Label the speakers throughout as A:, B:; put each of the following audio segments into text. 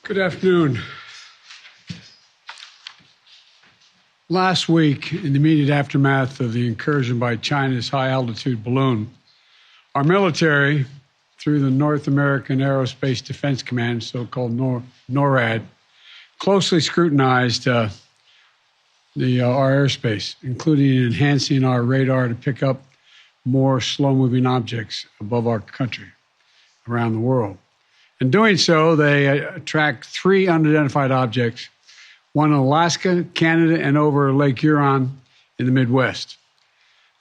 A: Good afternoon. Last week, in the immediate aftermath of the incursion by China's high-altitude balloon, our military, through the North American Aerospace Defense Command, so-called NORAD, closely scrutinized our airspace, including enhancing our radar to pick up more slow-moving objects above our country, around the world. In doing so, they tracked 3 unidentified objects, one in Alaska, Canada, and over Lake Huron in the Midwest.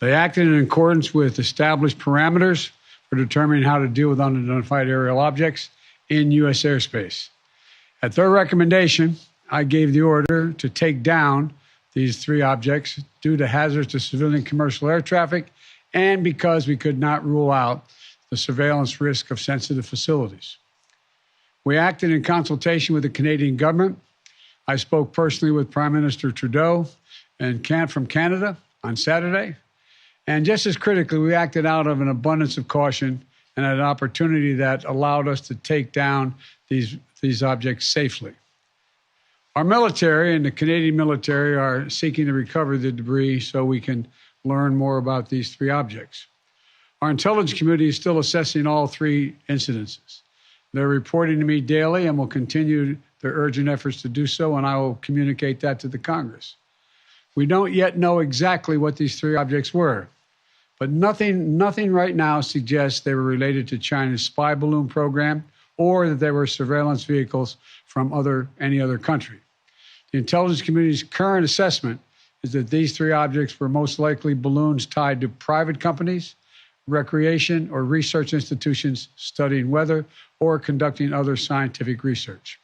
A: They acted in accordance with established parameters for determining how to deal with unidentified aerial objects in U.S. airspace. At their recommendation, I gave the order to take down these 3 objects due to hazards to civilian commercial air traffic and because we could not rule out the surveillance risk of sensitive facilities. We acted in consultation with the Canadian government. I spoke personally with Prime Minister Trudeau from Canada on Saturday. And just as critically, we acted out of an abundance of caution and had an opportunity that allowed us to take down these objects safely. Our military and the Canadian military are seeking to recover the debris so we can learn more about these 3 objects. Our intelligence community is still assessing all 3 incidences. They're reporting to me daily and will continue their urgent efforts to do so, and I will communicate that to the Congress. We don't yet know exactly what these 3 objects were, but nothing right now suggests they were related to China's spy balloon program or that they were surveillance vehicles from any other country. The intelligence community's current assessment is that these 3 objects were most likely balloons tied to private companies, recreation or research institutions studying weather or conducting other scientific research.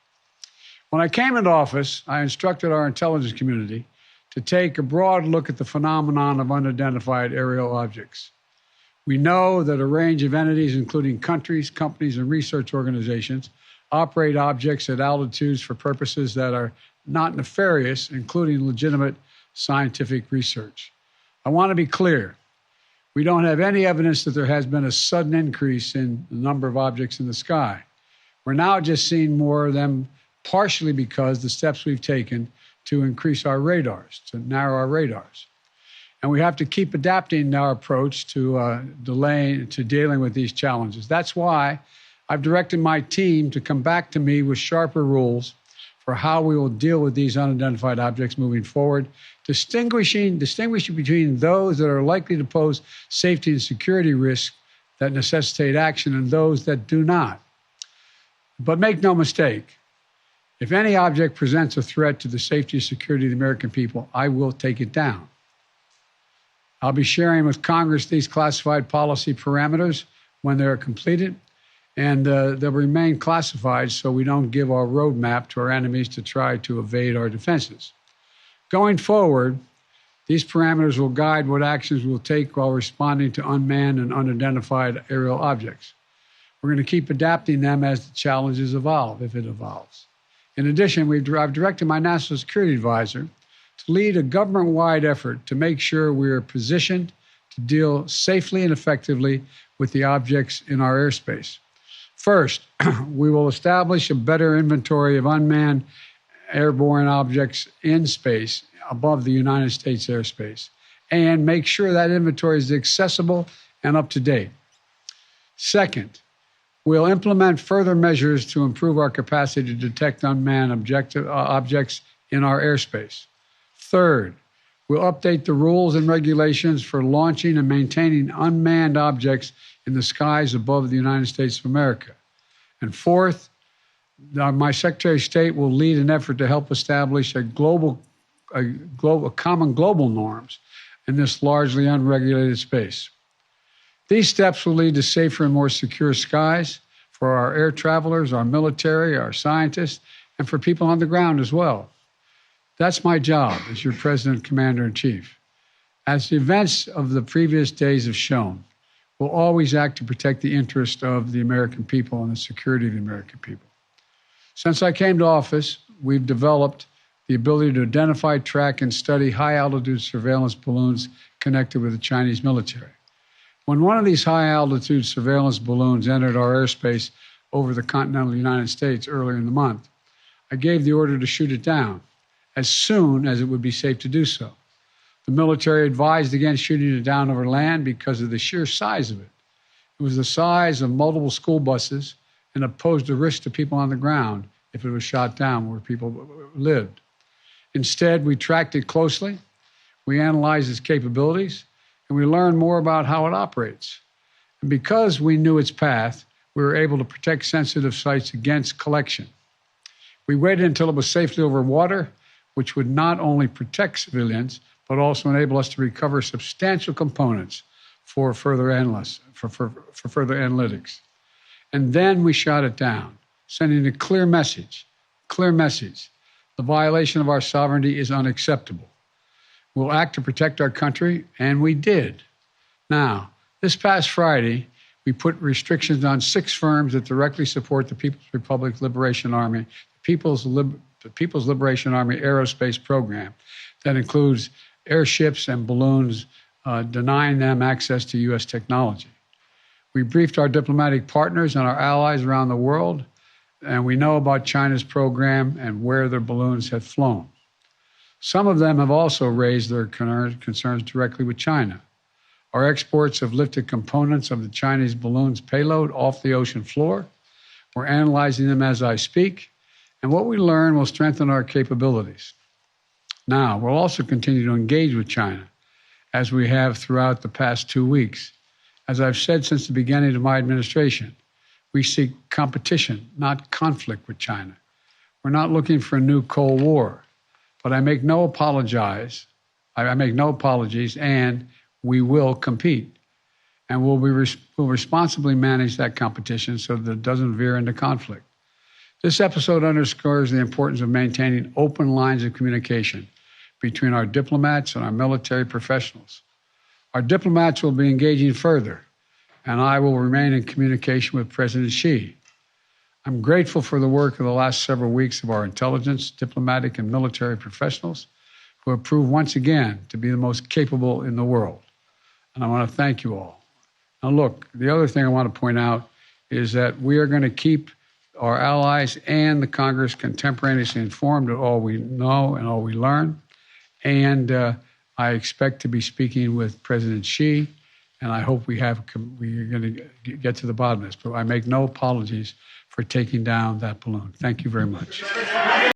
A: When I came into office, I instructed our intelligence community to take a broad look at the phenomenon of unidentified aerial objects. We know that a range of entities, including countries, companies, and research organizations, operate objects at altitudes for purposes that are not nefarious, including legitimate scientific research. I want to be clear. We don't have any evidence that there has been a sudden increase in the number of objects in the sky. We're now just seeing more of them, partially because the steps we've taken to increase our radars, to narrow our radars. And we have to keep adapting our approach to dealing with these challenges. That's why I've directed my team to come back to me with sharper rules for how we will deal with these unidentified objects moving forward, distinguishing between those that are likely to pose safety and security risks that necessitate action and those that do not. But make no mistake, if any object presents a threat to the safety and security of the American people, I will take it down. I'll be sharing with Congress these classified policy parameters when they're completed, and they'll remain classified so we don't give our roadmap to our enemies to try to evade our defenses. Going forward, these parameters will guide what actions we'll take while responding to unmanned and unidentified aerial objects. We're going to keep adapting them as the challenges evolve, if it evolves. In addition, I've directed my national security advisor to lead a government-wide effort to make sure we are positioned to deal safely and effectively with the objects in our airspace. First, we will establish a better inventory of unmanned airborne objects in space above the United States airspace and make sure that inventory is accessible and up to date. Second, we'll implement further measures to improve our capacity to detect unmanned objects in our airspace. Third, we'll update the rules and regulations for launching and maintaining unmanned objects in the skies above the United States of America. And fourth, my Secretary of State will lead an effort to help establish common global norms in this largely unregulated space. These steps will lead to safer and more secure skies for our air travelers, our military, our scientists, and for people on the ground as well. That's my job as your President, Commander-in-Chief. As the events of the previous days have shown, we'll always act to protect the interest of the American people and the security of the American people. Since I came to office, we've developed the ability to identify, track, and study high-altitude surveillance balloons connected with the Chinese military. When one of these high-altitude surveillance balloons entered our airspace over the continental United States earlier in the month, I gave the order to shoot it down as soon as it would be safe to do so. The military advised against shooting it down over land because of the sheer size of it. It was the size of multiple school buses and posed a risk to people on the ground if it was shot down where people lived. Instead, we tracked it closely, we analyzed its capabilities, and we learned more about how it operates. And because we knew its path, we were able to protect sensitive sites against collection. We waited until it was safely over water, which would not only protect civilians, but also enable us to recover substantial components for further analytics. And then we shot it down, sending a clear message. The violation of our sovereignty is unacceptable. We'll act to protect our country, and we did. Now, this past Friday, we put restrictions on 6 firms that directly support the People's Republic Liberation Army, the People's Liberation Army aerospace program that includes airships and balloons, denying them access to U.S. technology. We briefed our diplomatic partners and our allies around the world, and we know about China's program and where their balloons have flown. Some of them have also raised their concerns directly with China. Our exports have lifted components of the Chinese balloon's payload off the ocean floor. We're analyzing them as I speak, and what we learn will strengthen our capabilities. Now, we'll also continue to engage with China, as we have throughout the past 2 weeks. As I've said since the beginning of my administration, we seek competition, not conflict with China. We're not looking for a new Cold War, but I make no apologies, and we will compete. And we'll responsibly manage that competition so that it doesn't veer into conflict. This episode underscores the importance of maintaining open lines of communication between our diplomats and our military professionals. Our diplomats will be engaging further, and I will remain in communication with President Xi. I'm grateful for the work of the last several weeks of our intelligence, diplomatic, and military professionals who have proved once again to be the most capable in the world. And I want to thank you all. Now look, the other thing I want to point out is that we are going to keep our allies and the Congress contemporaneously informed of all we know and all we learn. And I expect to be speaking with President Xi, and I hope we're going to get to the bottom of this. But I make no apologies for taking down that balloon. Thank you very much.